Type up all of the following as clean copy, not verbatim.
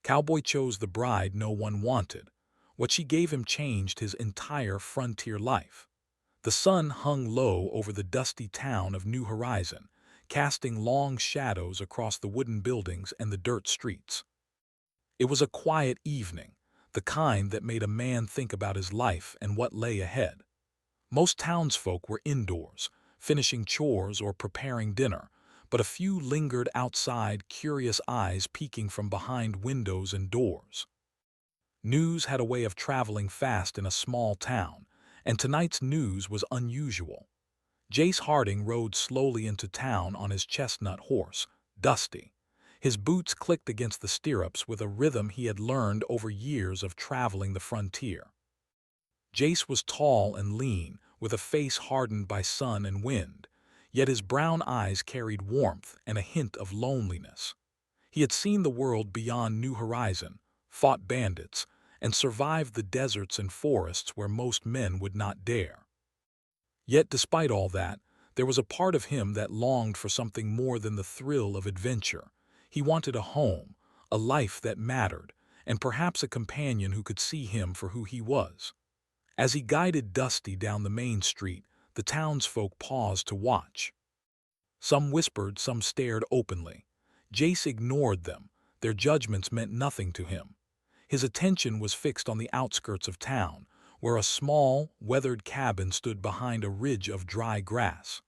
Cowboy chose the bride no one wanted. What she gave him changed his entire frontier life. The sun hung low over the dusty town of New Horizon, casting long shadows across the wooden buildings and the dirt streets. It was a quiet evening, the kind that made a man think about his life and what lay ahead. Most townsfolk were indoors, finishing chores or preparing dinner, but a few lingered outside, curious eyes peeking from behind windows and doors. News had a way of traveling fast in a small town, and tonight's news was unusual. Jace Harding rode slowly into town on his chestnut horse, Dusty. His boots clicked against the stirrups with a rhythm he had learned over years of traveling the frontier. Jace was tall and lean, with a face hardened by sun and wind, yet his brown eyes carried warmth and a hint of loneliness. He had seen the world beyond New Horizon, fought bandits, and survived the deserts and forests where most men would not dare. Yet despite all that, there was a part of him that longed for something more than the thrill of adventure. He wanted a home, a life that mattered, and perhaps a companion who could see him for who he was. As he guided Dusty down the main street, the townsfolk paused to watch. Some whispered, some stared openly. Jace ignored them. Their judgments meant nothing to him. His attention was fixed on the outskirts of town, where a small, weathered cabin stood behind a ridge of dry grass.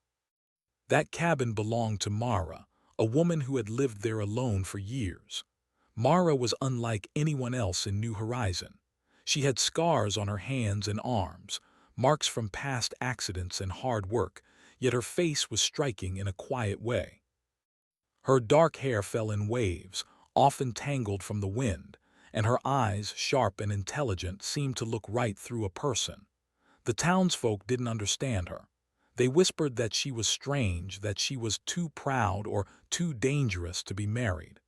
That cabin belonged to Mara, a woman who had lived there alone for years. Mara was unlike anyone else in New Horizon. She had scars on her hands and arms, marks from past accidents and hard work, yet her face was striking in a quiet way. Her dark hair fell in waves, often tangled from the wind, and her eyes, sharp and intelligent, seemed to look right through a person. The townsfolk didn't understand her. They whispered that she was strange, that she was too proud or too dangerous to be married.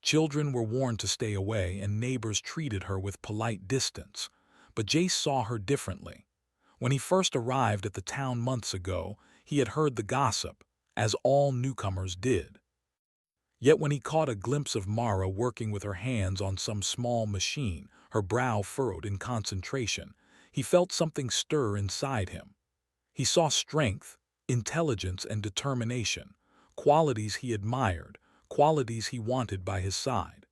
Children were warned to stay away, and neighbors treated her with polite distance. But Jace saw her differently. When he first arrived at the town months ago, he had heard the gossip, as all newcomers did. Yet when he caught a glimpse of Mara working with her hands on some small machine, her brow furrowed in concentration, he felt something stir inside him. He saw strength, intelligence, and determination, qualities he admired, qualities he wanted by his side.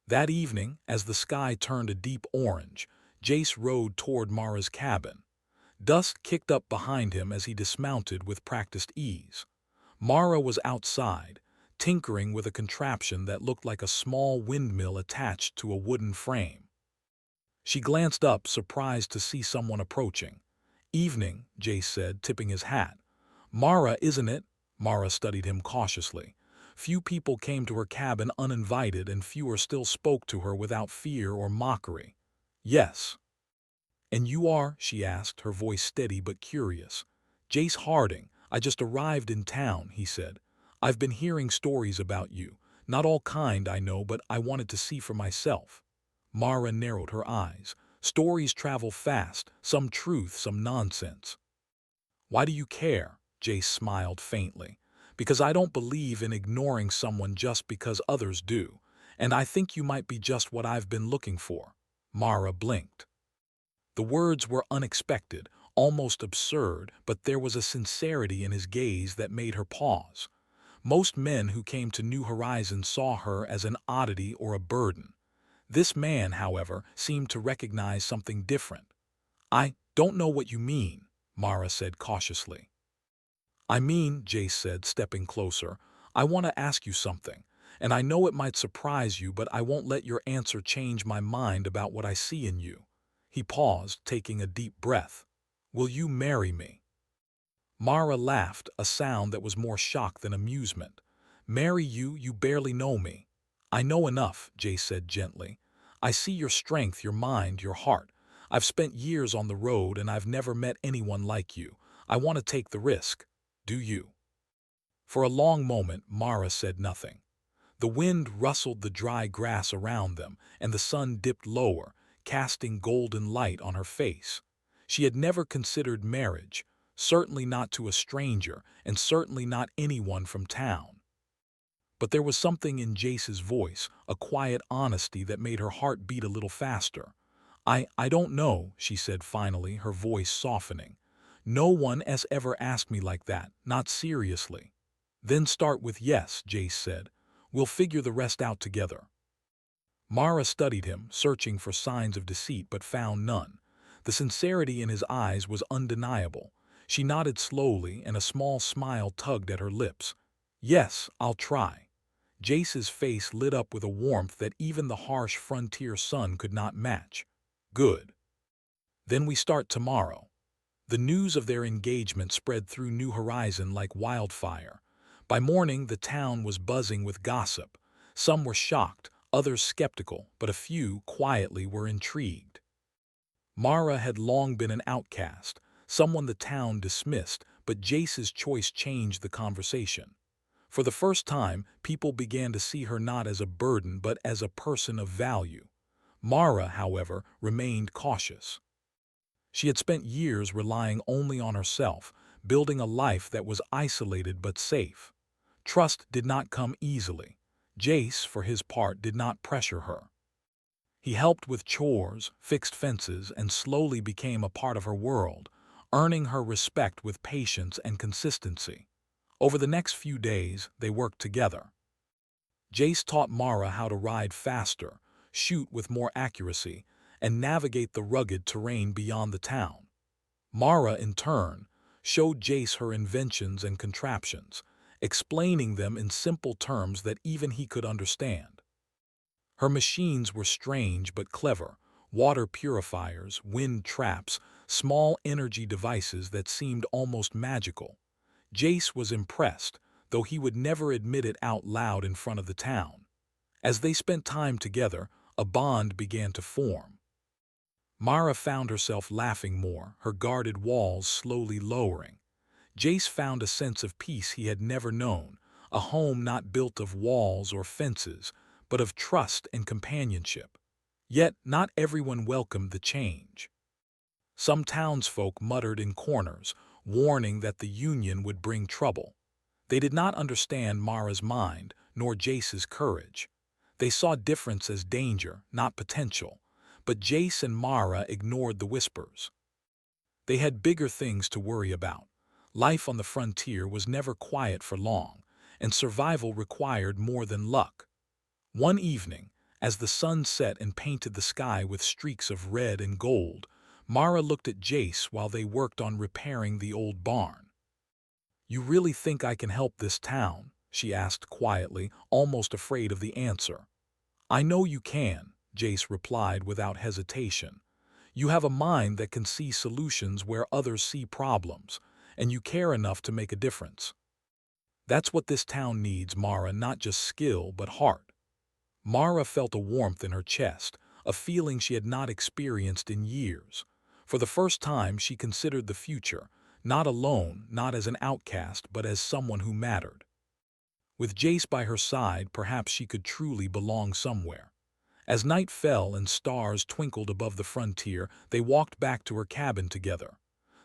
That evening, as the sky turned a deep orange, Jace rode toward Mara's cabin. Dust kicked up behind him as he dismounted with practiced ease. Mara was outside, tinkering with a contraption that looked like a small windmill attached to a wooden frame. She glanced up, surprised to see someone approaching. "Evening," Jace said, tipping his hat. "Mara, isn't it?" Mara studied him cautiously. Few people came to her cabin uninvited, and fewer still spoke to her without fear or mockery. "Yes." "And you are?" she asked, her voice steady but curious. "Jace Harding. I just arrived in town," he said. "I've been hearing stories about you. Not all kind, I know, but I wanted to see for myself." Mara narrowed her eyes. "Stories travel fast, some truth, some nonsense." "Why do you care?" Jace smiled faintly. "Because I don't believe in ignoring someone just because others do, and I think you might be just what I've been looking for." Mara blinked. The words were unexpected, almost absurd, but there was a sincerity in his gaze that made her pause. Most men who came to New Horizons saw her as an oddity or a burden. This man, however, seemed to recognize something different. "I don't know what you mean," Mara said cautiously. "I mean," Jace said, stepping closer, "I want to ask you something, and I know it might surprise you, but I won't let your answer change my mind about what I see in you." He paused, taking a deep breath. "Will you marry me?" Mara laughed, a sound that was more shock than amusement. "Marry you? You barely know me." "I know enough," Jace said gently. "I see your strength, your mind, your heart. I've spent years on the road, and I've never met anyone like you. I want to take the risk. Do you?" For a long moment, Mara said nothing. The wind rustled the dry grass around them, and the sun dipped lower, casting golden light on her face. She had never considered marriage, certainly not to a stranger, and certainly not anyone from town. But there was something in Jace's voice, a quiet honesty that made her heart beat a little faster. I don't know, she said finally, her voice softening. No one has ever asked me like that, not seriously. Then start with yes, Jace said. We'll figure the rest out together. Mara studied him, searching for signs of deceit but found none. The sincerity in his eyes was undeniable. She nodded slowly and a small smile tugged at her lips. Yes, I'll try. Jace's face lit up with a warmth that even the harsh frontier sun could not match. Good. Then we start tomorrow. The news of their engagement spread through New Horizon like wildfire. By morning, the town was buzzing with gossip. Some were shocked, others skeptical, but a few, quietly, were intrigued. Mara had long been an outcast, someone the town dismissed, but Jace's choice changed the conversation. For the first time, people began to see her not as a burden but as a person of value. Mara, however, remained cautious. She had spent years relying only on herself, building a life that was isolated but safe. Trust did not come easily. Jace, for his part, did not pressure her. He helped with chores, fixed fences, and slowly became a part of her world, earning her respect with patience and consistency. Over the next few days, they worked together. Jace taught Mara how to ride faster, shoot with more accuracy, and navigate the rugged terrain beyond the town. Mara, in turn, showed Jace her inventions and contraptions, explaining them in simple terms that even he could understand. Her machines were strange but clever, water purifiers, wind traps, small energy devices that seemed almost magical. Jace was impressed, though he would never admit it out loud in front of the town. As they spent time together, a bond began to form. Mara found herself laughing more, her guarded walls slowly lowering. Jace found a sense of peace he had never known, a home not built of walls or fences, but of trust and companionship. Yet not everyone welcomed the change. Some townsfolk muttered in corners, warning that the union would bring trouble. They did not understand Mara's mind, nor Jace's courage. They saw difference as danger, not potential, but Jace and Mara ignored the whispers. They had bigger things to worry about. Life on the frontier was never quiet for long, and survival required more than luck. One evening, as the sun set and painted the sky with streaks of red and gold, Mara looked at Jace while they worked on repairing the old barn. "You really think I can help this town?" she asked quietly, almost afraid of the answer. "I know you can," Jace replied without hesitation. "You have a mind that can see solutions where others see problems, and you care enough to make a difference. That's what this town needs, Mara, not just skill, but heart." Mara felt a warmth in her chest, a feeling she had not experienced in years. For the first time, she considered the future, not alone, not as an outcast, but as someone who mattered. With Jace by her side, perhaps she could truly belong somewhere. As night fell and stars twinkled above the frontier, they walked back to her cabin together.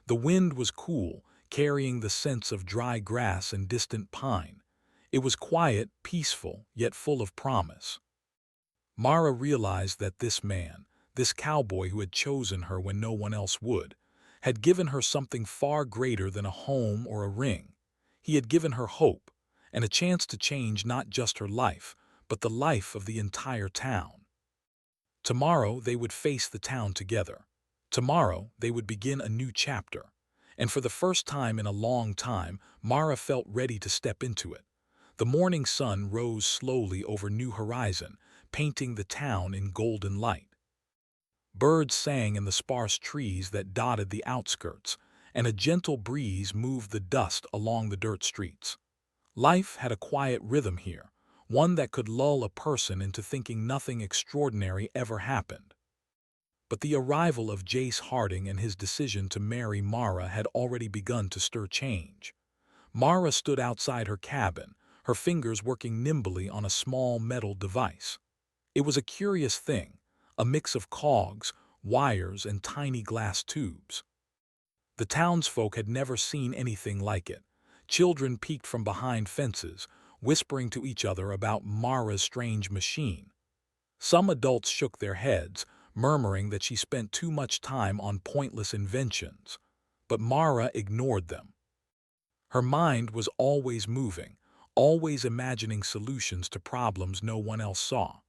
The wind was cool, carrying the scents of dry grass and distant pine. It was quiet, peaceful, yet full of promise. Mara realized that this man, this cowboy who had chosen her when no one else would, had given her something far greater than a home or a ring. He had given her hope, and a chance to change not just her life, but the life of the entire town. Tomorrow they would face the town together. Tomorrow they would begin a new chapter. And for the first time in a long time, Mara felt ready to step into it. The morning sun rose slowly over New Horizon, painting the town in golden light. Birds sang in the sparse trees that dotted the outskirts, and a gentle breeze moved the dust along the dirt streets. Life had a quiet rhythm here, one that could lull a person into thinking nothing extraordinary ever happened. But the arrival of Jace Harding and his decision to marry Mara had already begun to stir change. Mara stood outside her cabin, her fingers working nimbly on a small metal device. It was a curious thing, a mix of cogs, wires, and tiny glass tubes. The townsfolk had never seen anything like it. Children peeked from behind fences, whispering to each other about Mara's strange machine. Some adults shook their heads, murmuring that she spent too much time on pointless inventions. But Mara ignored them. Her mind was always moving, always imagining solutions to problems no one else saw.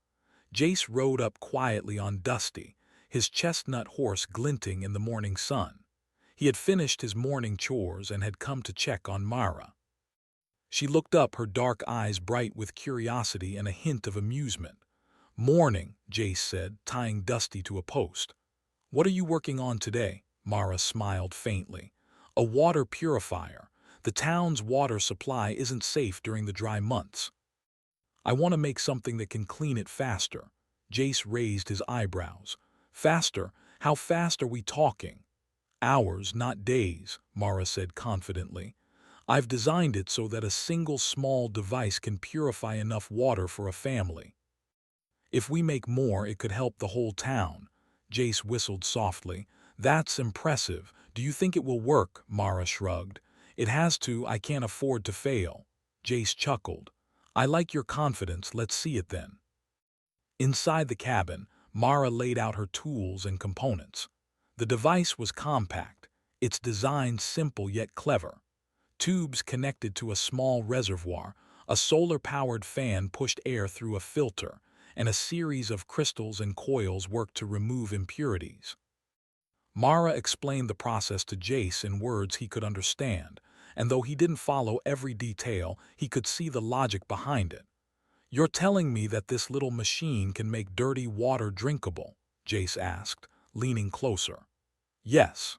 Jace rode up quietly on Dusty, his chestnut horse glinting in the morning sun. He had finished his morning chores and had come to check on Mara. She looked up, her dark eyes bright with curiosity and a hint of amusement. "Morning," Jace said, tying Dusty to a post. "What are you working on today?" Mara smiled faintly. "A water purifier. The town's water supply isn't safe during the dry months. I want to make something that can clean it faster." Jace raised his eyebrows. "Faster? How fast are we talking?" "Hours, not days," Mara said confidently. "I've designed it so that a single small device can purify enough water for a family. If we make more, it could help the whole town." Jace whistled softly. "That's impressive. Do you think it will work?" Mara shrugged. "It has to. I can't afford to fail." Jace chuckled. "I like your confidence. Let's see it then." Inside the cabin, Mara laid out her tools and components. The device was compact, its design simple yet clever. Tubes connected to a small reservoir, a solar-powered fan pushed air through a filter, and a series of crystals and coils worked to remove impurities. Mara explained the process to Jace in words he could understand, and though he didn't follow every detail, he could see the logic behind it. "You're telling me that this little machine can make dirty water drinkable?" Jace asked, leaning closer. "Yes.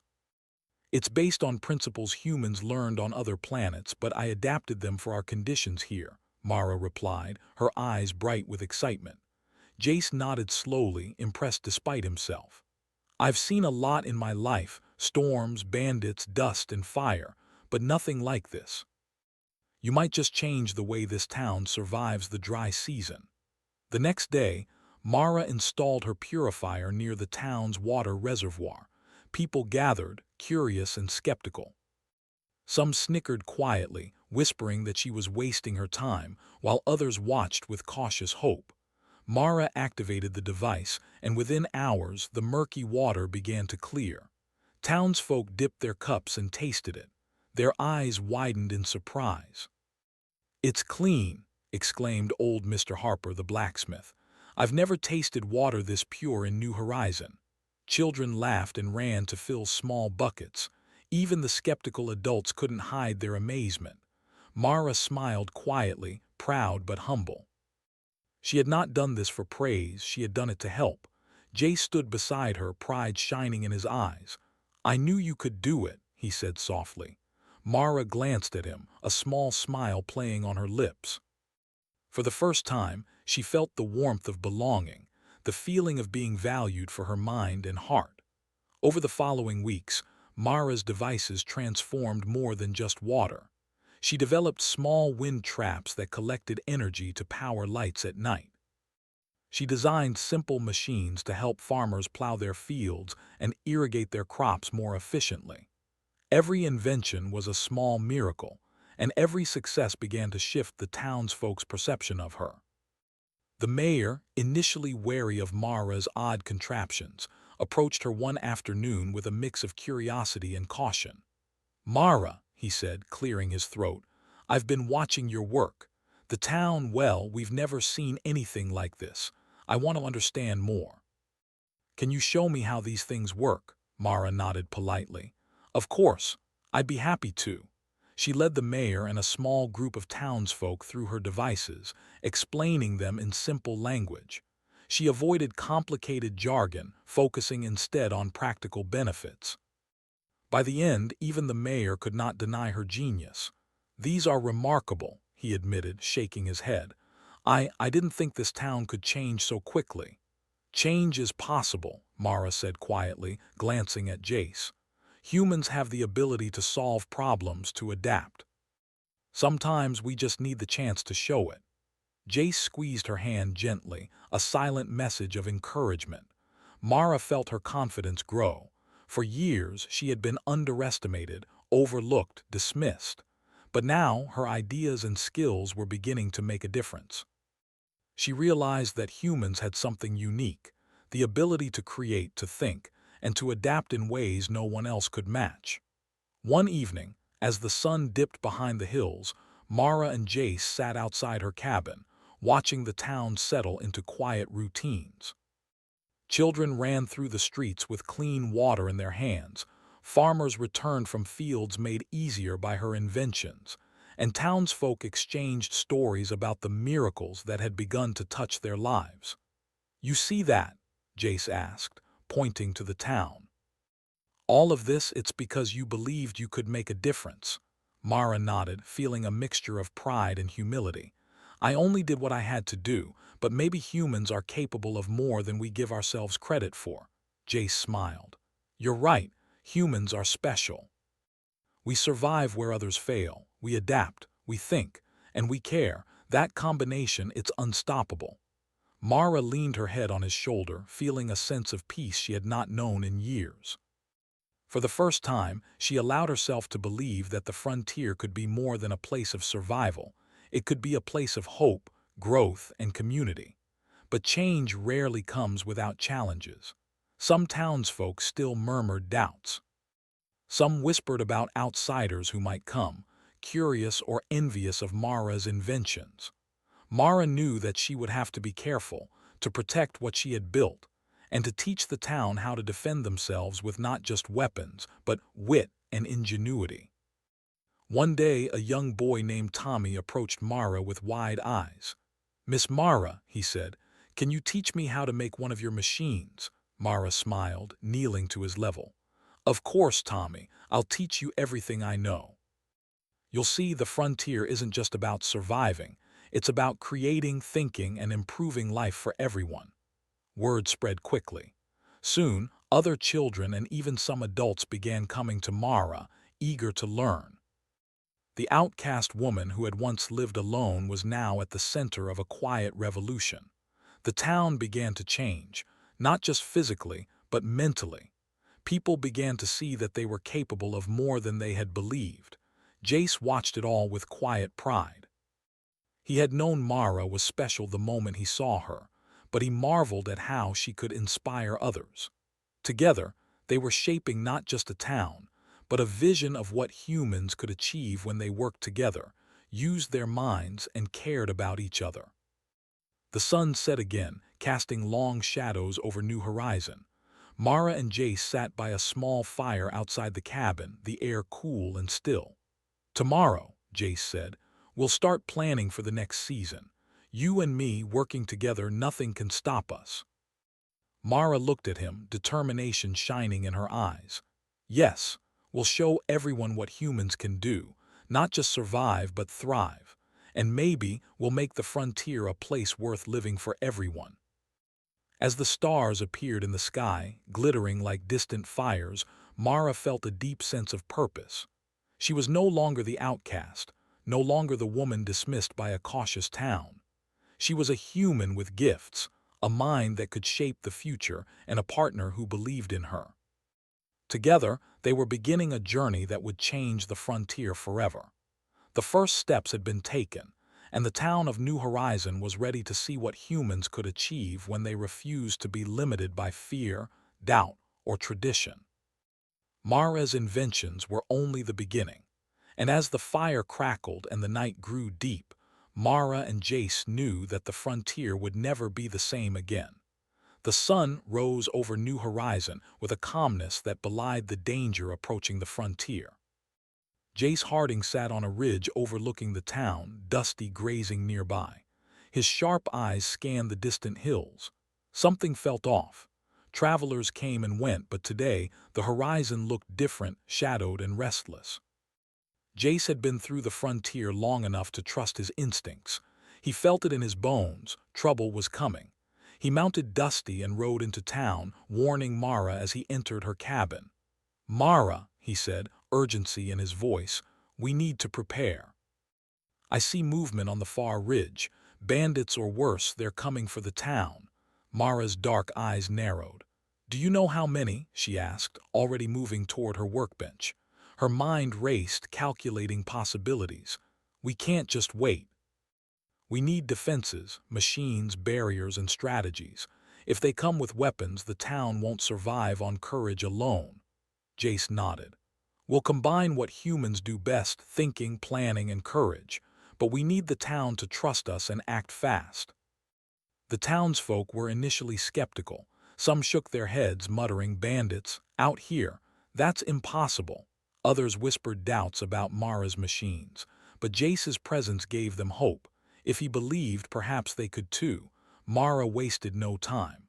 It's based on principles humans learned on other planets, but I adapted them for our conditions here," Mara replied, her eyes bright with excitement. Jace nodded slowly, impressed despite himself. "I've seen a lot in my life, storms, bandits, dust, and fire, but nothing like this. You might just change the way this town survives the dry season." The next day, Mara installed her purifier near the town's water reservoir. People gathered, curious and skeptical. Some snickered quietly, whispering that she was wasting her time, while others watched with cautious hope. Mara activated the device, and within hours the murky water began to clear. Townsfolk dipped their cups and tasted it. Their eyes widened in surprise. "It's clean," exclaimed old Mr. Harper, the blacksmith. "I've never tasted water this pure in New Horizon." Children laughed and ran to fill small buckets. Even the skeptical adults couldn't hide their amazement. Mara smiled quietly, proud but humble. She had not done this for praise, she had done it to help. Jay stood beside her, pride shining in his eyes. "I knew you could do it," he said softly. Mara glanced at him, a small smile playing on her lips. For the first time, she felt the warmth of belonging, the feeling of being valued for her mind and heart. Over the following weeks, Mara's devices transformed more than just water. She developed small wind traps that collected energy to power lights at night. She designed simple machines to help farmers plow their fields and irrigate their crops more efficiently. Every invention was a small miracle, and every success began to shift the townsfolk's perception of her. The mayor, initially wary of Mara's odd contraptions, approached her one afternoon with a mix of curiosity and caution. "Mara," he said, clearing his throat, "I've been watching your work. The town, well, we've never seen anything like this. I want to understand more." "Can you show me how these things work?" Mara nodded politely. "Of course, I'd be happy to." She led the mayor and a small group of townsfolk through her devices, explaining them in simple language. She avoided complicated jargon, focusing instead on practical benefits. By the end, even the mayor could not deny her genius. "These are remarkable," he admitted, shaking his head. I didn't think this town could change so quickly." "Change is possible," Mara said quietly, glancing at Jace. "Humans have the ability to solve problems, to adapt. Sometimes we just need the chance to show it." Jace squeezed her hand gently, a silent message of encouragement. Mara felt her confidence grow. For years, she had been underestimated, overlooked, dismissed. But now her ideas and skills were beginning to make a difference. She realized that humans had something unique, the ability to create, to think, and to adapt in ways no one else could match. One evening, as the sun dipped behind the hills, Mara and Jace sat outside her cabin, watching the town settle into quiet routines. Children ran through the streets with clean water in their hands, farmers returned from fields made easier by her inventions, and townsfolk exchanged stories about the miracles that had begun to touch their lives. "You see that?" Jace asked, pointing to the town. "All of this, it's because you believed you could make a difference." Mara nodded, feeling a mixture of pride and humility. "I only did what I had to do, but maybe humans are capable of more than we give ourselves credit for." Jace smiled. "You're right, humans are special. We survive where others fail, we adapt, we think, and we care. That combination, it's unstoppable." Mara leaned her head on his shoulder, feeling a sense of peace she had not known in years. For the first time, she allowed herself to believe that the frontier could be more than a place of survival. It could be a place of hope, growth, and community. But change rarely comes without challenges. Some townsfolk still murmured doubts. Some whispered about outsiders who might come, curious or envious of Mara's inventions. Mara knew that she would have to be careful, to protect what she had built, and to teach the town how to defend themselves with not just weapons, but wit and ingenuity. One day, a young boy named Tommy approached Mara with wide eyes. "Miss Mara," he said, "can you teach me how to make one of your machines?" Mara smiled, kneeling to his level. "Of course, Tommy, I'll teach you everything I know. You'll see, the frontier isn't just about surviving, it's about creating, thinking, and improving life for everyone." Word spread quickly. Soon, other children and even some adults began coming to Mara, eager to learn. The outcast woman who had once lived alone was now at the center of a quiet revolution. The town began to change, not just physically, but mentally. People began to see that they were capable of more than they had believed. Jace watched it all with quiet pride. He had known Mara was special the moment he saw her, but he marveled at how she could inspire others. Together, they were shaping not just a town, but a vision of what humans could achieve when they worked together, used their minds, and cared about each other. The sun set again, casting long shadows over New Horizon. Mara and Jace sat by a small fire outside the cabin, the air cool and still. "Tomorrow," Jace said, "we'll start planning for the next season. You and me working together, nothing can stop us." Mara looked at him, determination shining in her eyes. "Yes, we'll show everyone what humans can do, not just survive but thrive. And maybe we'll make the frontier a place worth living for everyone." As the stars appeared in the sky, glittering like distant fires, Mara felt a deep sense of purpose. She was no longer the outcast, no longer the woman dismissed by a cautious town. She was a human with gifts, a mind that could shape the future, and a partner who believed in her. Together, they were beginning a journey that would change the frontier forever. The first steps had been taken, and the town of New Horizon was ready to see what humans could achieve when they refused to be limited by fear, doubt, or tradition. Mara's inventions were only the beginning, and as the fire crackled and the night grew deep, Mara and Jace knew that the frontier would never be the same again. The sun rose over New Horizon with a calmness that belied the danger approaching the frontier. Jace Harding sat on a ridge overlooking the town, Dusty grazing nearby. His sharp eyes scanned the distant hills. Something felt off. Travelers came and went, but today the horizon looked different, shadowed and restless. Jace had been through the frontier long enough to trust his instincts. He felt it in his bones. Trouble was coming. He mounted Dusty and rode into town, warning Mara as he entered her cabin. "Mara," he said, urgency in his voice, "we need to prepare. I see movement on the far ridge. Bandits or worse, they're coming for the town." Mara's dark eyes narrowed. "Do you know how many?" she asked, already moving toward her workbench. Her mind raced, calculating possibilities. We can't just wait. We need defenses, machines, barriers, and strategies. If they come with weapons, the town won't survive on courage alone. Jace nodded. We'll combine what humans do best, thinking, planning, and courage. But we need the town to trust us and act fast. The townsfolk were initially skeptical. Some shook their heads, muttering, bandits, out here, that's impossible. Others whispered doubts about Mara's machines. But Jace's presence gave them hope. If he believed, perhaps they could too. Mara wasted no time.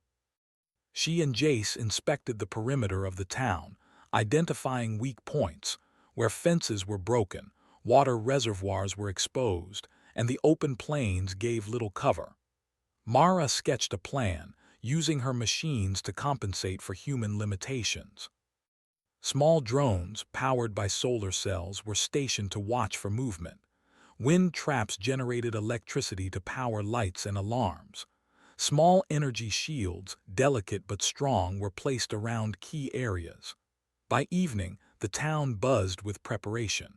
She and Jace inspected the perimeter of the town, identifying weak points. Where fences were broken, water reservoirs were exposed, and the open plains gave little cover. Mara sketched a plan, using her machines to compensate for human limitations. Small drones, powered by solar cells, were stationed to watch for movement. Wind traps generated electricity to power lights and alarms. Small energy shields, delicate but strong, were placed around key areas. By evening, the town buzzed with preparation.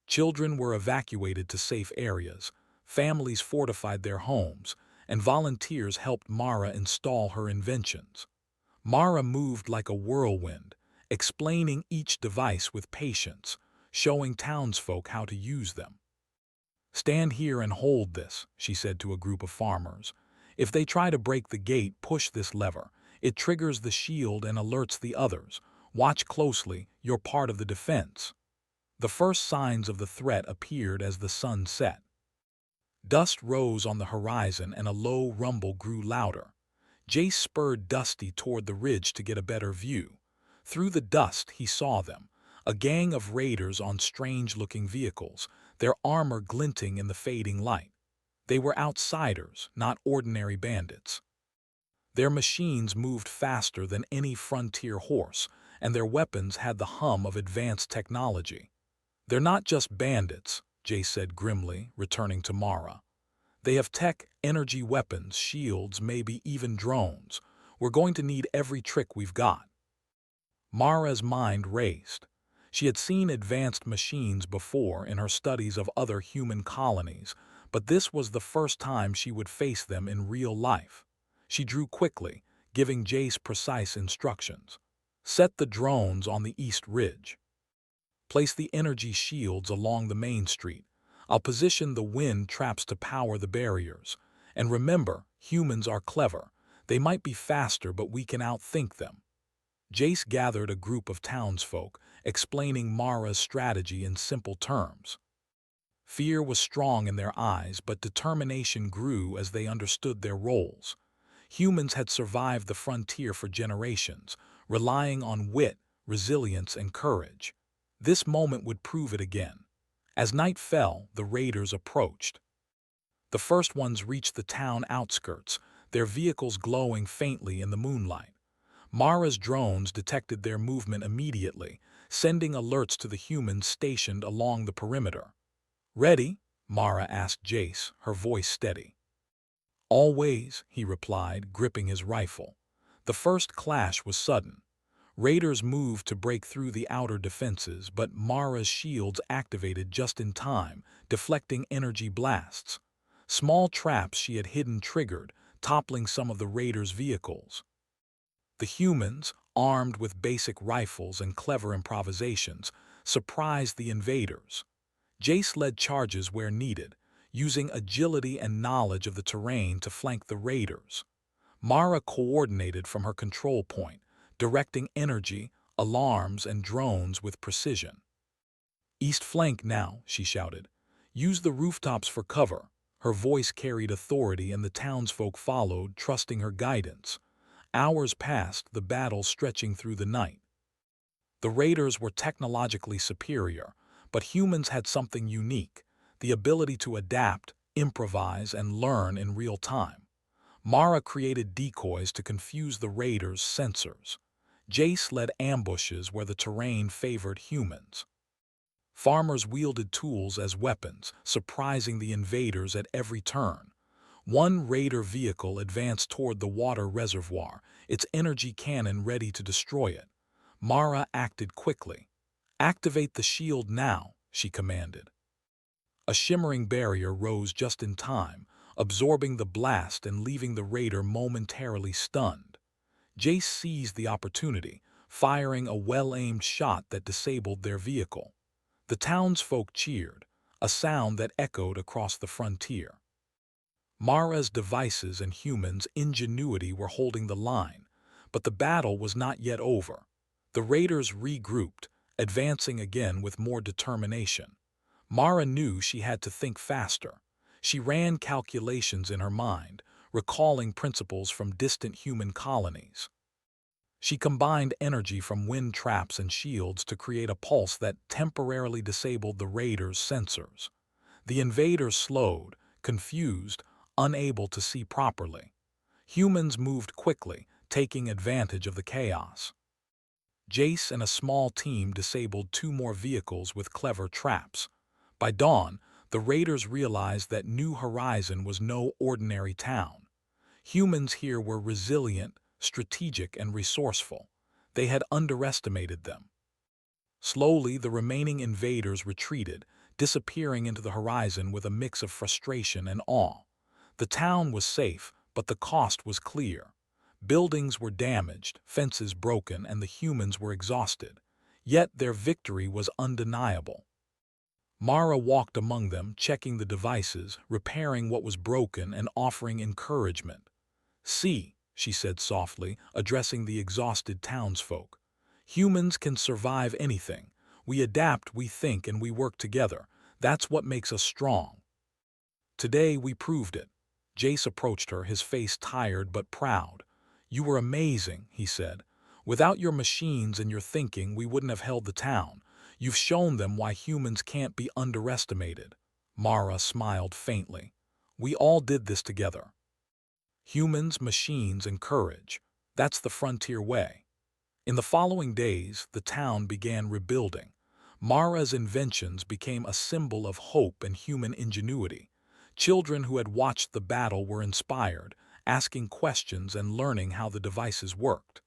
Children were evacuated to safe areas, families fortified their homes, and volunteers helped Mara install her inventions. Mara moved like a whirlwind, explaining each device with patience, showing townsfolk how to use them. "Stand here and hold this," she said to a group of farmers. "If they try to break the gate, push this lever. It triggers the shield and alerts the others. Watch closely, you're part of the defense." The first signs of the threat appeared as the sun set. Dust rose on the horizon and a low rumble grew louder. Jace spurred Dusty toward the ridge to get a better view. Through the dust he saw them, a gang of raiders on strange-looking vehicles, their armor glinting in the fading light. They were outsiders, not ordinary bandits. Their machines moved faster than any frontier horse, and their weapons had the hum of advanced technology. "They're not just bandits," Jace said grimly, returning to Mara. "They have tech, energy weapons, shields, maybe even drones. We're going to need every trick we've got." Mara's mind raced. She had seen advanced machines before in her studies of other human colonies, but this was the first time she would face them in real life. She drew quickly, giving Jace precise instructions. "Set the drones on the east ridge. Place the energy shields along the main street. I'll position the wind traps to power the barriers. And remember, humans are clever. They might be faster, but we can outthink them." Jace gathered a group of townsfolk, explaining Mara's strategy in simple terms. Fear was strong in their eyes, but determination grew as they understood their roles. Humans had survived the frontier for generations, relying on wit, resilience, and courage. This moment would prove it again. As night fell, the raiders approached. The first ones reached the town outskirts, their vehicles glowing faintly in the moonlight. Mara's drones detected their movement immediately, sending alerts to the humans stationed along the perimeter. "Ready?" Mara asked Jace, her voice steady. "Always," he replied, gripping his rifle. The first clash was sudden. Raiders moved to break through the outer defenses, but Mara's shields activated just in time, deflecting energy blasts. Small traps she had hidden triggered, toppling some of the raiders' vehicles. The humans, armed with basic rifles and clever improvisations, surprised the invaders. Jace led charges where needed, using agility and knowledge of the terrain to flank the raiders. Mara coordinated from her control point, directing energy, alarms, and drones with precision. "East flank now," she shouted. "Use the rooftops for cover." Her voice carried authority, and the townsfolk followed, trusting her guidance. Hours passed, the battle stretching through the night. The raiders were technologically superior, but humans had something unique: the ability to adapt, improvise, and learn in real time. Mara created decoys to confuse the raiders' sensors. Jace led ambushes where the terrain favored humans. Farmers wielded tools as weapons, surprising the invaders at every turn. One raider vehicle advanced toward the water reservoir, its energy cannon ready to destroy it. Mara acted quickly. "Activate the shield now," she commanded. A shimmering barrier rose just in time, absorbing the blast and leaving the raider momentarily stunned. Jace seized the opportunity, firing a well-aimed shot that disabled their vehicle. The townsfolk cheered, a sound that echoed across the frontier. Mara's devices and humans' ingenuity were holding the line, but the battle was not yet over. The raiders regrouped, advancing again with more determination. Mara knew she had to think faster. She ran calculations in her mind, recalling principles from distant human colonies. She combined energy from wind traps and shields to create a pulse that temporarily disabled the raiders' sensors. The invaders slowed, confused, unable to see properly. Humans moved quickly, taking advantage of the chaos. Jace and a small team disabled 2 more vehicles with clever traps. By dawn, the raiders realized that New Horizon was no ordinary town. Humans here were resilient, strategic, and resourceful. They had underestimated them. Slowly, the remaining invaders retreated, disappearing into the horizon with a mix of frustration and awe. The town was safe, but the cost was clear. Buildings were damaged, fences broken, and the humans were exhausted. Yet their victory was undeniable. Mara walked among them, checking the devices, repairing what was broken, and offering encouragement. "See," she said softly, addressing the exhausted townsfolk. "Humans can survive anything. We adapt, we think, and we work together. That's what makes us strong." Today we proved it. Jace approached her, his face tired but proud. "You were amazing," he said. "Without your machines and your thinking, we wouldn't have held the town. You've shown them why humans can't be underestimated." Mara smiled faintly. "We all did this together. Humans, machines, and courage. That's the frontier way." In the following days, the town began rebuilding. Mara's inventions became a symbol of hope and human ingenuity. Children who had watched the battle were inspired, asking questions and learning how the devices worked.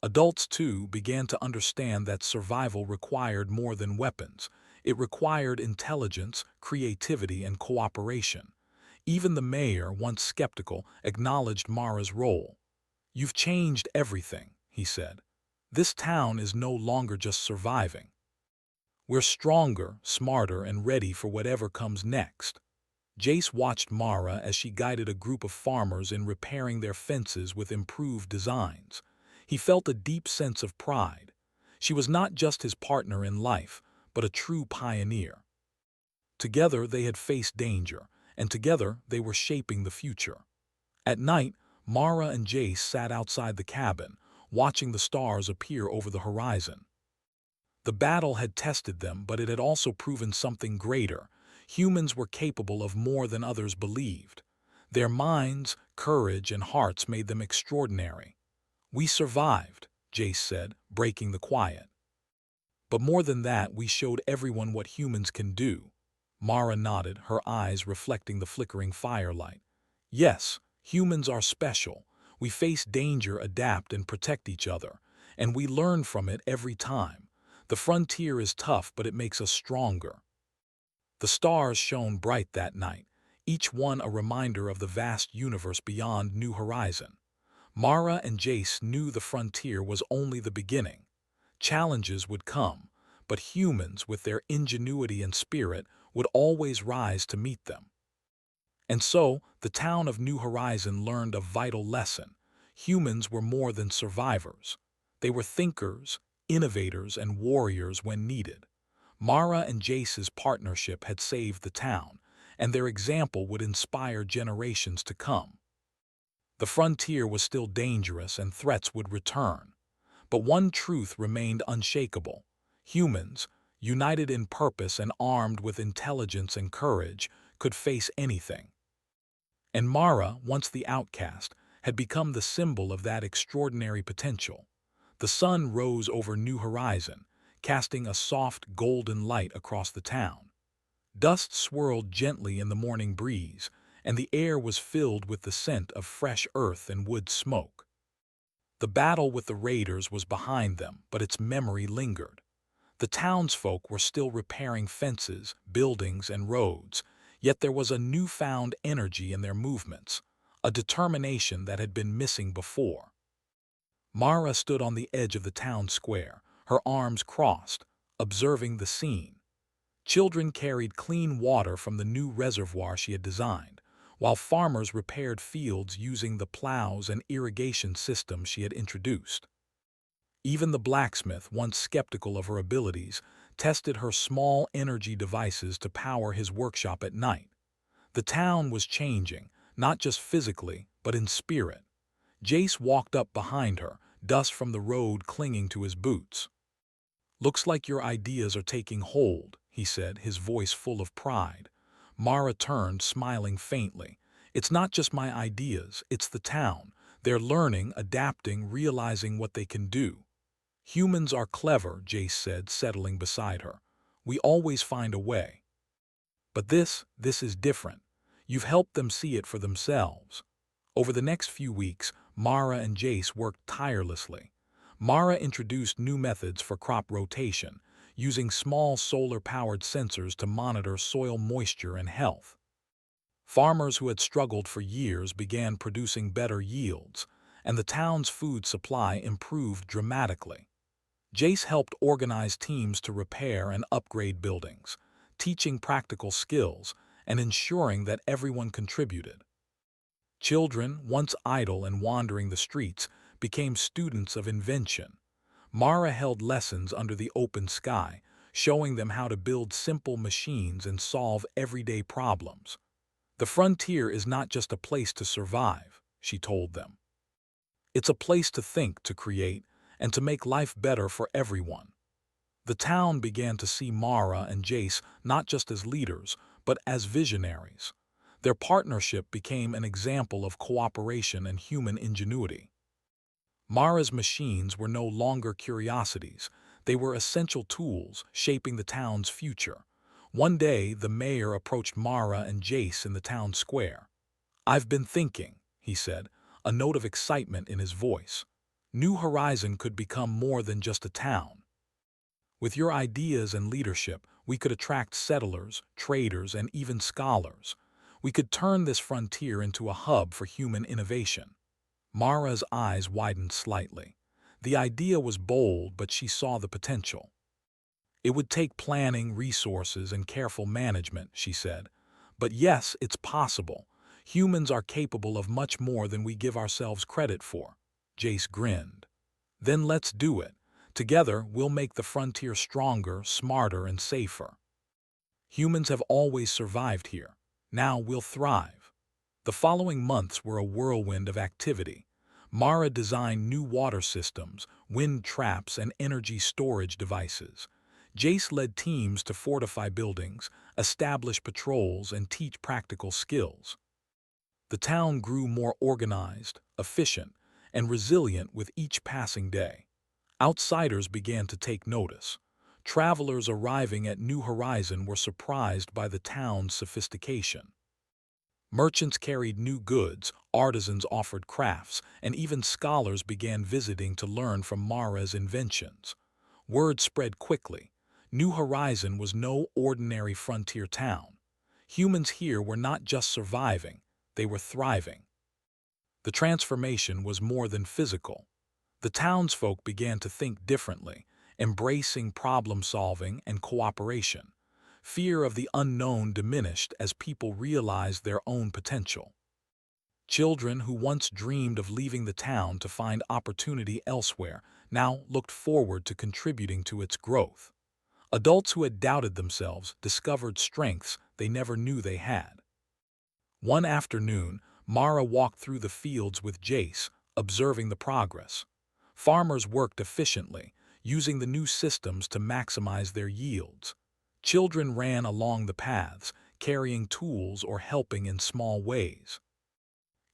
Adults, too, began to understand that survival required more than weapons. It required intelligence, creativity, and cooperation. Even the mayor, once skeptical, acknowledged Mara's role. "You've changed everything," he said. "This town is no longer just surviving. We're stronger, smarter, and ready for whatever comes next." Jace watched Mara as she guided a group of farmers in repairing their fences with improved designs. He felt a deep sense of pride. She was not just his partner in life, but a true pioneer. Together they had faced danger, and together they were shaping the future. At night, Mara and Jace sat outside the cabin, watching the stars appear over the horizon. The battle had tested them, but it had also proven something greater. Humans were capable of more than others believed. Their minds, courage, and hearts made them extraordinary. "We survived," Jace said, breaking the quiet. "But more than that, we showed everyone what humans can do." Mara nodded, her eyes reflecting the flickering firelight. "Yes, humans are special. We face danger, adapt, and protect each other. And we learn from it every time. The frontier is tough, but it makes us stronger." The stars shone bright that night, each one a reminder of the vast universe beyond New Horizon. Mara and Jace knew the frontier was only the beginning. Challenges would come, but humans, with their ingenuity and spirit, would always rise to meet them. And so, the town of New Horizon learned a vital lesson. Humans were more than survivors. They were thinkers, innovators, and warriors when needed. Mara and Jace's partnership had saved the town, and their example would inspire generations to come. The frontier was still dangerous and threats would return. But one truth remained unshakable. Humans, united in purpose and armed with intelligence and courage, could face anything. And Mara, once the outcast, had become the symbol of that extraordinary potential. The sun rose over New Horizon, casting a soft golden light across the town. Dust swirled gently in the morning breeze, and the air was filled with the scent of fresh earth and wood smoke. The battle with the raiders was behind them, but its memory lingered. The townsfolk were still repairing fences, buildings, and roads, yet there was a newfound energy in their movements, a determination that had been missing before. Mara stood on the edge of the town square, her arms crossed, observing the scene. Children carried clean water from the new reservoir she had designed, while farmers repaired fields using the plows and irrigation systems she had introduced. Even the blacksmith, once skeptical of her abilities, tested her small energy devices to power his workshop at night. The town was changing, not just physically, but in spirit. Jace walked up behind her, dust from the road clinging to his boots. "Looks like your ideas are taking hold," he said, his voice full of pride. Mara turned, smiling faintly. "It's not just my ideas, it's the town. They're learning, adapting, realizing what they can do." "Humans are clever," Jace said, settling beside her. "We always find a way. But this is different. You've helped them see it for themselves." Over the next few weeks, Mara and Jace worked tirelessly. Mara introduced new methods for crop rotation, using small solar-powered sensors to monitor soil moisture and health. Farmers who had struggled for years began producing better yields, and the town's food supply improved dramatically. Jace helped organize teams to repair and upgrade buildings, teaching practical skills and ensuring that everyone contributed. Children, once idle and wandering the streets, became students of invention. Mara held lessons under the open sky, showing them how to build simple machines and solve everyday problems. "The frontier is not just a place to survive," she told them. "It's a place to think, to create, and to make life better for everyone." The town began to see Mara and Jace not just as leaders, but as visionaries. Their partnership became an example of cooperation and human ingenuity. Mara's machines were no longer curiosities. They were essential tools shaping the town's future. One day, the mayor approached Mara and Jace in the town square. "I've been thinking," he said, a note of excitement in his voice. "New Horizon could become more than just a town. With your ideas and leadership, we could attract settlers, traders, and even scholars. We could turn this frontier into a hub for human innovation." Mara's eyes widened slightly. The idea was bold, but she saw the potential. "It would take planning, resources, and careful management," she said. "But yes, it's possible. Humans are capable of much more than we give ourselves credit for." Jace grinned. "Then let's do it. Together, we'll make the frontier stronger, smarter, and safer. Humans have always survived here. Now we'll thrive." The following months were a whirlwind of activity. Mara designed new water systems, wind traps, and energy storage devices. Jace led teams to fortify buildings, establish patrols, and teach practical skills. The town grew more organized, efficient, and resilient with each passing day. Outsiders began to take notice. Travelers arriving at New Horizon were surprised by the town's sophistication. Merchants carried new goods, artisans offered crafts, and even scholars began visiting to learn from Mara's inventions. Word spread quickly. New Horizon was no ordinary frontier town. Humans here were not just surviving, they were thriving. The transformation was more than physical. The townsfolk began to think differently, embracing problem-solving and cooperation. Fear of the unknown diminished as people realized their own potential. Children who once dreamed of leaving the town to find opportunity elsewhere now looked forward to contributing to its growth. Adults who had doubted themselves discovered strengths they never knew they had. One afternoon, Mara walked through the fields with Jace, observing the progress. Farmers worked efficiently, using the new systems to maximize their yields. Children ran along the paths, carrying tools or helping in small ways.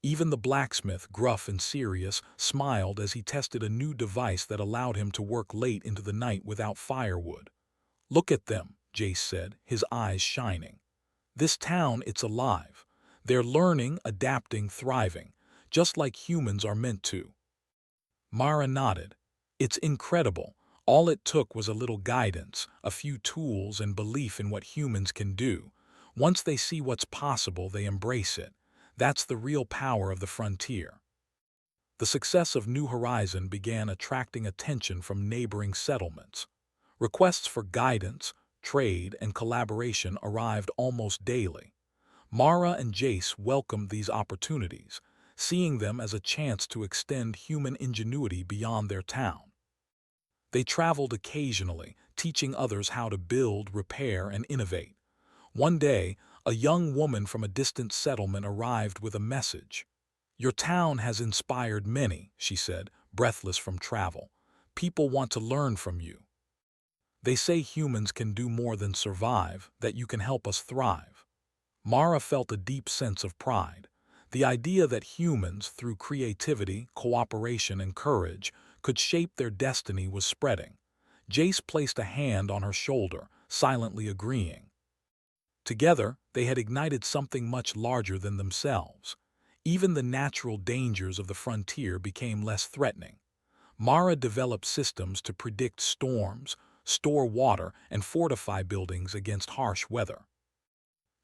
Even the blacksmith, gruff and serious, smiled as he tested a new device that allowed him to work late into the night without firewood. "Look at them," Jace said, his eyes shining. "This town, it's alive. They're learning, adapting, thriving, just like humans are meant to." Mara nodded. "It's incredible. All it took was a little guidance, a few tools, and belief in what humans can do. Once they see what's possible, they embrace it. That's the real power of the frontier. The success of New Horizon began attracting attention from neighboring settlements. Requests for guidance, trade, and collaboration arrived almost daily. Mara and Jace welcomed these opportunities, seeing them as a chance to extend human ingenuity beyond their town. They traveled occasionally, teaching others how to build, repair, and innovate. One day, a young woman from a distant settlement arrived with a message. "Your town has inspired many," she said, breathless from travel. "People want to learn from you. They say humans can do more than survive, that you can help us thrive." Mara felt a deep sense of pride. The idea that humans, through creativity, cooperation, and courage, could shape their destiny was spreading. Jace placed a hand on her shoulder, silently agreeing. Together, they had ignited something much larger than themselves. Even the natural dangers of the frontier became less threatening. Mara developed systems to predict storms, store water, and fortify buildings against harsh weather.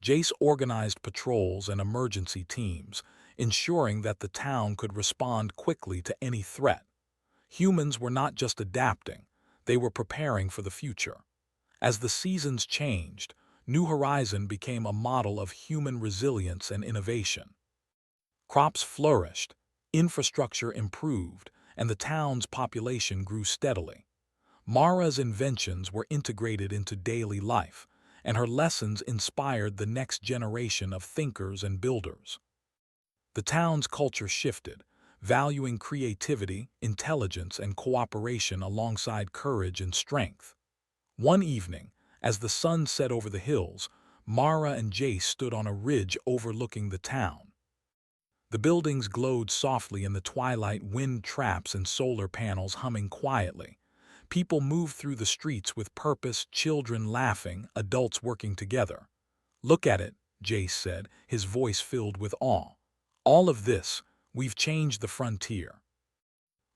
Jace organized patrols and emergency teams, ensuring that the town could respond quickly to any threat. Humans were not just adapting, they were preparing for the future. As the seasons changed, New Horizon became a model of human resilience and innovation. Crops flourished, infrastructure improved, and the town's population grew steadily. Mara's inventions were integrated into daily life, and her lessons inspired the next generation of thinkers and builders. The town's culture shifted, valuing creativity, intelligence, and cooperation alongside courage and strength. One evening, as the sun set over the hills, Mara and Jace stood on a ridge overlooking the town. The buildings glowed softly in the twilight, wind traps and solar panels humming quietly. People moved through the streets with purpose, children laughing, adults working together. "Look at it," Jace said, his voice filled with awe. "All of this, we've changed the frontier."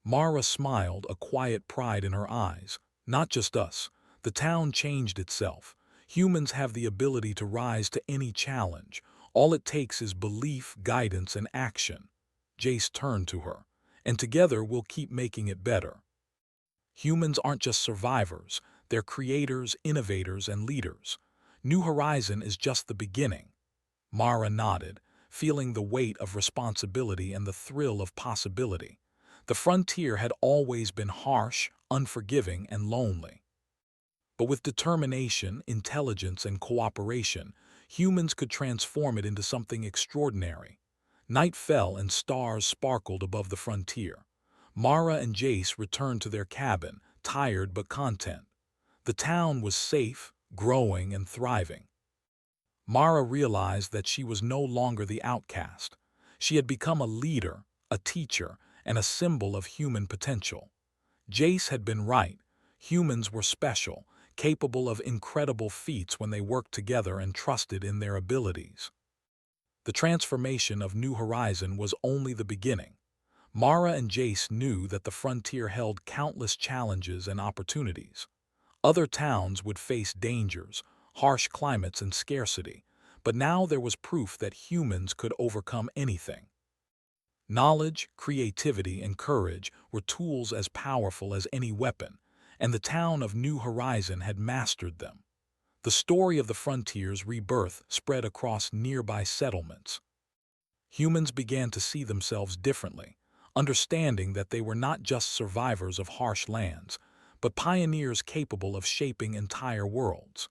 Mara smiled, a quiet pride in her eyes. "Not just us. The town changed itself. Humans have the ability to rise to any challenge. All it takes is belief, guidance, and action." Jace turned to her. "And together we'll keep making it better." Humans aren't just survivors, they're creators, innovators, and leaders. New Horizon is just the beginning. Mara nodded, feeling the weight of responsibility and the thrill of possibility. The frontier had always been harsh, unforgiving, and lonely. But with determination, intelligence, and cooperation, humans could transform it into something extraordinary. Night fell and stars sparkled above the frontier. Mara and Jace returned to their cabin, tired but content. The town was safe, growing, and thriving. Mara realized that she was no longer the outcast. She had become a leader, a teacher, and a symbol of human potential. Jace had been right. Humans were special, capable of incredible feats when they worked together and trusted in their abilities. The transformation of New Horizon was only the beginning. Mara and Jace knew that the frontier held countless challenges and opportunities. Other towns would face dangers, harsh climates, and scarcity, but now there was proof that humans could overcome anything. Knowledge, creativity, and courage were tools as powerful as any weapon, and the town of New Horizon had mastered them. The story of the frontier's rebirth spread across nearby settlements. Humans began to see themselves differently, understanding that they were not just survivors of harsh lands, but pioneers capable of shaping entire worlds.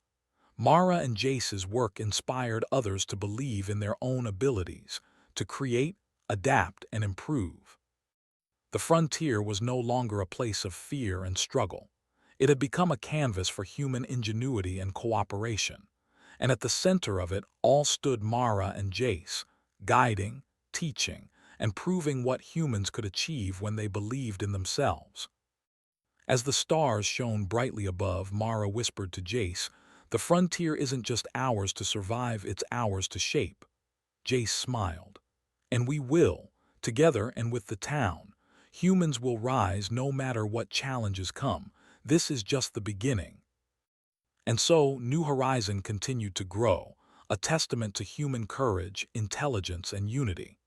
Mara and Jace's work inspired others to believe in their own abilities, to create, adapt, and improve. The frontier was no longer a place of fear and struggle. It had become a canvas for human ingenuity and cooperation. And at the center of it all stood Mara and Jace, guiding, teaching, and proving what humans could achieve when they believed in themselves. As the stars shone brightly above, Mara whispered to Jace, "The frontier isn't just ours to survive, it's ours to shape." Jace smiled. "And we will, together and with the town. Humans will rise no matter what challenges come. This is just the beginning. And so, New Horizon continued to grow, a testament to human courage, intelligence, and unity.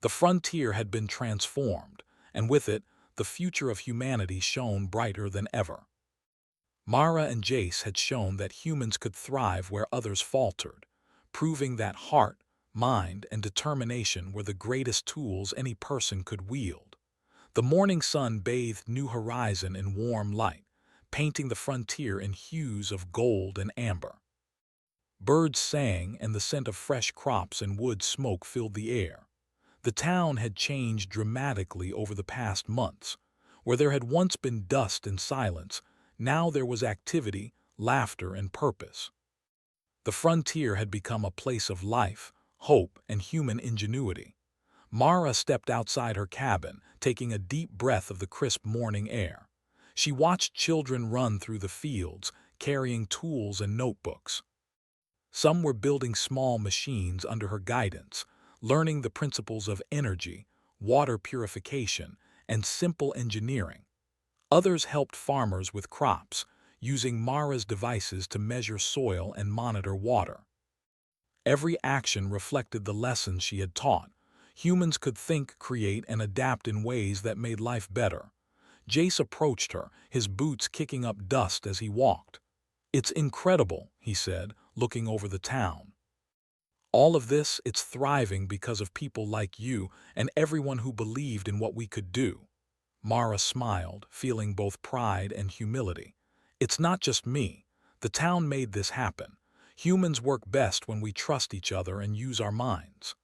The frontier had been transformed, and with it, the future of humanity shone brighter than ever. Mara and Jace had shown that humans could thrive where others faltered, proving that heart, mind, and determination were the greatest tools any person could wield. The morning sun bathed New Horizon in warm light, painting the frontier in hues of gold and amber. Birds sang, and the scent of fresh crops and wood smoke filled the air. The town had changed dramatically over the past months. Where there had once been dust and silence, now there was activity, laughter, and purpose. The frontier had become a place of life, hope, and human ingenuity. Mara stepped outside her cabin, taking a deep breath of the crisp morning air. She watched children run through the fields, carrying tools and notebooks. Some were building small machines under her guidance, learning the principles of energy, water purification, and simple engineering. Others helped farmers with crops, using Mara's devices to measure soil and monitor water. Every action reflected the lessons she had taught. Humans could think, create, and adapt in ways that made life better. Jace approached her, his boots kicking up dust as he walked. "It's incredible," he said, looking over the town. "All of this, it's thriving because of people like you and everyone who believed in what we could do." Mara smiled, feeling both pride and humility. "It's not just me. The town made this happen. Humans work best when we trust each other and use our minds.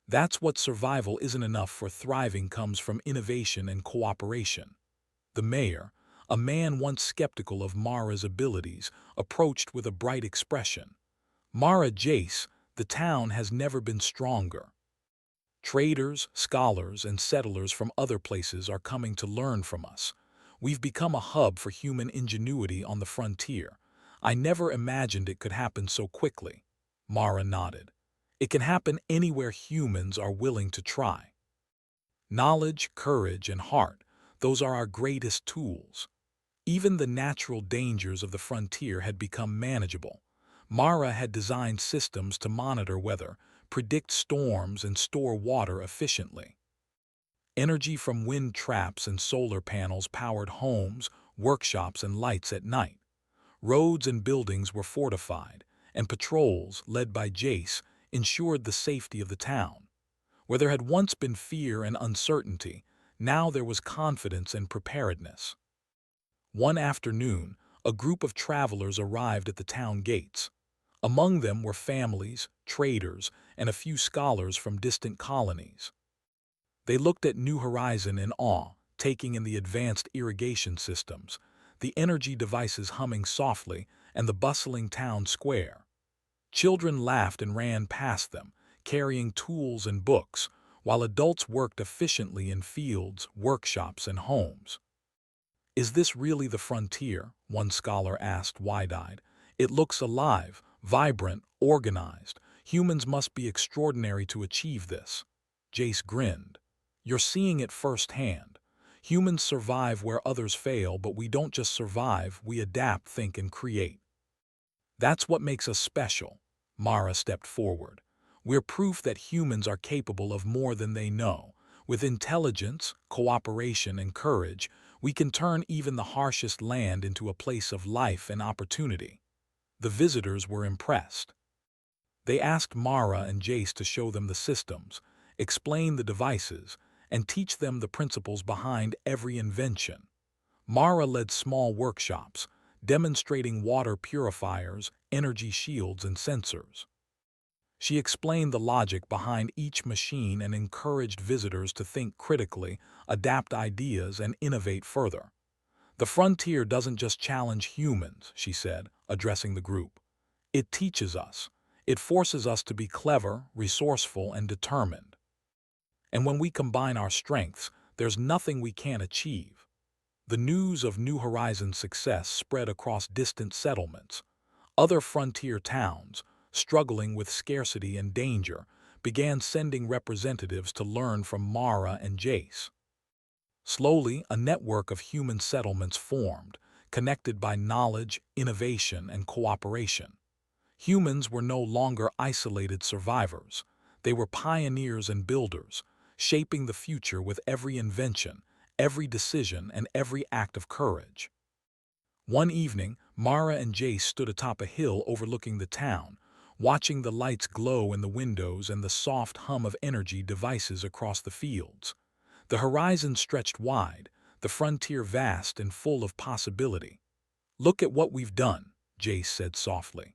That's what survival isn't enough for thriving comes from innovation and cooperation." The mayor, a man once skeptical of Mara's abilities, approached with a bright expression. "Mara Jace, the town has never been stronger. Traders, scholars, and settlers from other places are coming to learn from us. We've become a hub for human ingenuity on the frontier. I never imagined it could happen so quickly." Mara nodded. "It can happen anywhere humans are willing to try. Knowledge, courage, and heart, those are our greatest tools." Even the natural dangers of the frontier had become manageable. Mara had designed systems to monitor weather, predict storms, and store water efficiently. Energy from wind traps and solar panels powered homes, workshops, and lights at night. Roads and buildings were fortified, and patrols, led by Jace, ensured the safety of the town. Where there had once been fear and uncertainty, now there was confidence and preparedness. One afternoon, a group of travelers arrived at the town gates. Among them were families, traders, and a few scholars from distant colonies. They looked at New Horizon in awe, taking in the advanced irrigation systems, the energy devices humming softly, and the bustling town square. Children laughed and ran past them, carrying tools and books, while adults worked efficiently in fields, workshops, and homes. "Is this really the frontier?" one scholar asked, wide-eyed. "It looks alive, vibrant, organized. Humans must be extraordinary to achieve this." Jace grinned. "You're seeing it firsthand. Humans survive where others fail, but we don't just survive, we adapt, think, and create. That's what makes us special." Mara stepped forward. "We're proof that humans are capable of more than they know. With intelligence, cooperation, and courage, we can turn even the harshest land into a place of life and opportunity." The visitors were impressed. They asked Mara and Jace to show them the systems, explain the devices, and teach them the principles behind every invention. Mara led small workshops, demonstrating water purifiers, energy shields, and sensors. She explained the logic behind each machine and encouraged visitors to think critically, adapt ideas, and innovate further. "The frontier doesn't just challenge humans," she said, addressing the group. "It teaches us. It forces us to be clever, resourceful, and determined. And when we combine our strengths, there's nothing we can't achieve." The news of New Horizons' success spread across distant settlements. Other frontier towns, struggling with scarcity and danger, began sending representatives to learn from Mara and Jace. Slowly, a network of human settlements formed, connected by knowledge, innovation, and cooperation. Humans were no longer isolated survivors. They were pioneers and builders, shaping the future with every invention, every decision, and every act of courage. One evening, Mara and Jace stood atop a hill overlooking the town, watching the lights glow in the windows and the soft hum of energy devices across the fields. The horizon stretched wide, the frontier vast and full of possibility. "Look at what we've done," Jace said softly.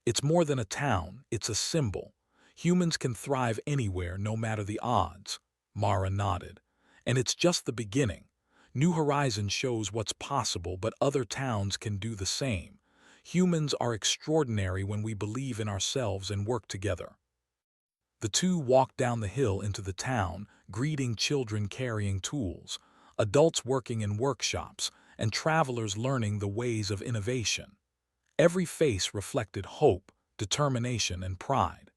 "It's more than a town, it's a symbol. Humans can thrive anywhere, no matter the odds." Mara nodded. "And it's just the beginning. New Horizons shows what's possible, but other towns can do the same. Humans are extraordinary when we believe in ourselves and work together." The two walked down the hill into the town, greeting children carrying tools, adults working in workshops, and travelers learning the ways of innovation. Every face reflected hope, determination, and pride.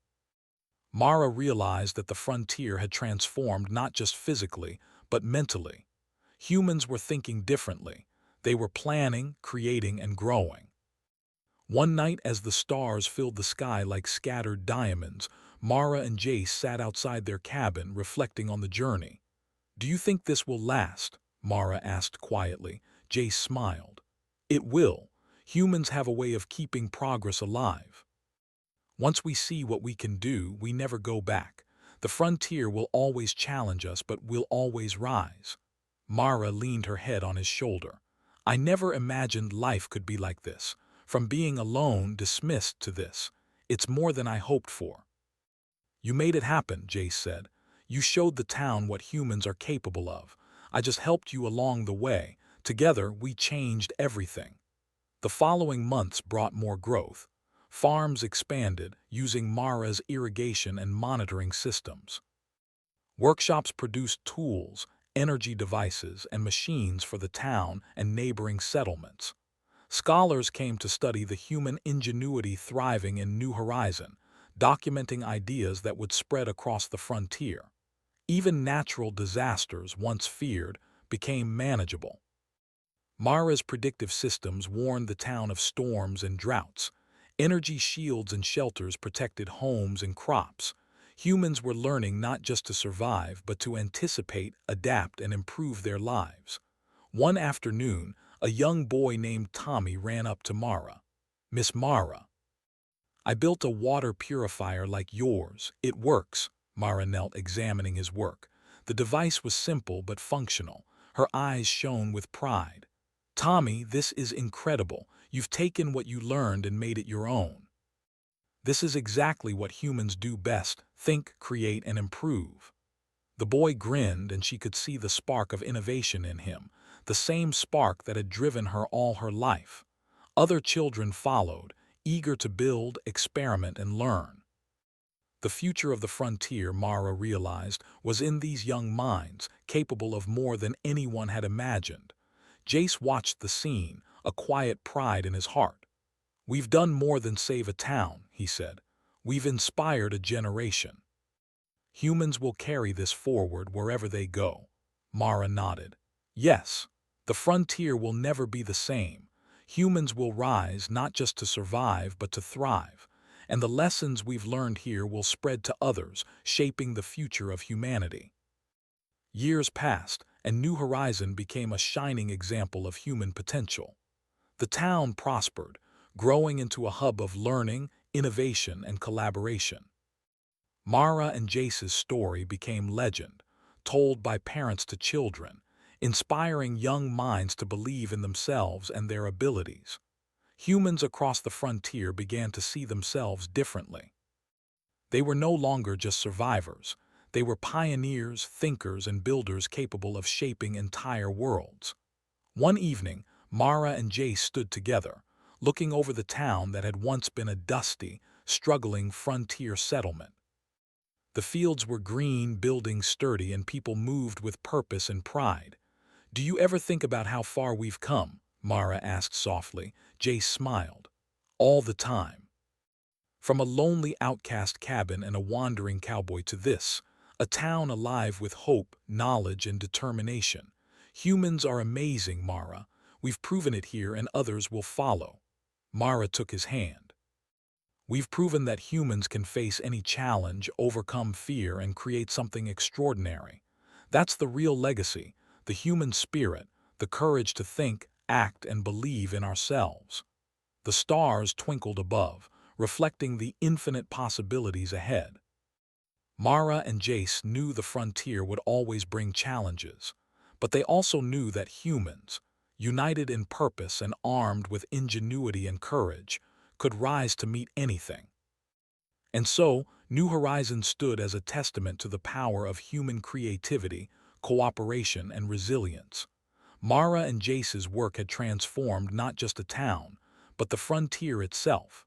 Mara realized that the frontier had transformed not just physically, but mentally. Humans were thinking differently. They were planning, creating, and growing. One night, as the stars filled the sky like scattered diamonds, Mara and Jace sat outside their cabin, reflecting on the journey. "Do you think this will last?" Mara asked quietly. Jace smiled. "It will. Humans have a way of keeping progress alive. Once we see what we can do, we never go back. The frontier will always challenge us, but we'll always rise." Mara leaned her head on his shoulder. "I never imagined life could be like this. From being alone, dismissed, to this. It's more than I hoped for." "You made it happen," Jace said. "You showed the town what humans are capable of. I just helped you along the way. Together, we changed everything." The following months brought more growth. Farms expanded, using Mara's irrigation and monitoring systems. Workshops produced tools, energy devices, and machines for the town and neighboring settlements. Scholars came to study the human ingenuity thriving in New Horizon, documenting ideas that would spread across the frontier. Even natural disasters, once feared, became manageable. Mara's predictive systems warned the town of storms and droughts. Energy shields and shelters protected homes and crops. Humans were learning not just to survive, but to anticipate, adapt, and improve their lives. One afternoon, a young boy named Tommy ran up to Mara. "Miss Mara, I built a water purifier like yours. It works." Mara knelt, examining his work. The device was simple but functional. Her eyes shone with pride. "Tommy, this is incredible. You've taken what you learned and made it your own." "This is exactly what humans do best: think, create, and improve." The boy grinned, and she could see the spark of innovation in him, the same spark that had driven her all her life. Other children followed, eager to build, experiment, and learn. The future of the frontier, Mara realized, was in these young minds, capable of more than anyone had imagined. Jace watched the scene, a quiet pride in his heart. "We've done more than save a town," he said. "We've inspired a generation. Humans will carry this forward wherever they go." Mara nodded. "Yes, the frontier will never be the same. Humans will rise not just to survive, but to thrive. And the lessons we've learned here will spread to others, shaping the future of humanity." Years passed, and New Horizon became a shining example of human potential. The town prospered, growing into a hub of learning, innovation, and collaboration. Mara and Jace's story became legend, told by parents to children, inspiring young minds to believe in themselves and their abilities. Humans across the frontier began to see themselves differently. They were no longer just survivors. They were pioneers, thinkers, and builders capable of shaping entire worlds. One evening, Mara and Jace stood together, looking over the town that had once been a dusty, struggling frontier settlement. The fields were green, buildings sturdy, and people moved with purpose and pride. "Do you ever think about how far we've come?" Mara asked softly. Jace smiled. "All the time. From a lonely outcast cabin and a wandering cowboy to this, a town alive with hope, knowledge, and determination. Humans are amazing, Mara. We've proven it here and others will follow. Mara took his hand. We've proven that humans can face any challenge, overcome fear, and create something extraordinary. That's the real legacy, the human spirit, the courage to think, act, and believe in ourselves. The stars twinkled above, reflecting the infinite possibilities ahead. Mara and Jace knew the frontier would always bring challenges, but they also knew that humans, united in purpose and armed with ingenuity and courage, could rise to meet anything. And so, New Horizons stood as a testament to the power of human creativity, cooperation, and resilience. Mara and Jace's work had transformed not just a town, but the frontier itself.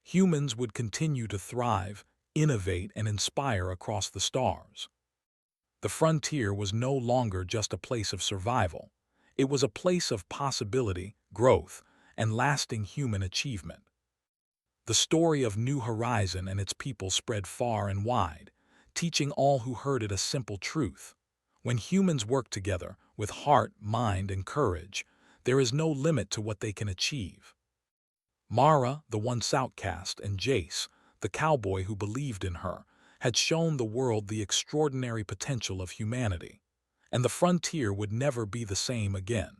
Humans would continue to thrive, innovate, and inspire across the stars. The frontier was no longer just a place of survival. It was a place of possibility, growth, and lasting human achievement. The story of New Horizon and its people spread far and wide, teaching all who heard it a simple truth. When humans work together, with heart, mind, and courage, there is no limit to what they can achieve. Mara, the once outcast, and Jace, the cowboy who believed in her, had shown the world the extraordinary potential of humanity. And the frontier would never be the same again.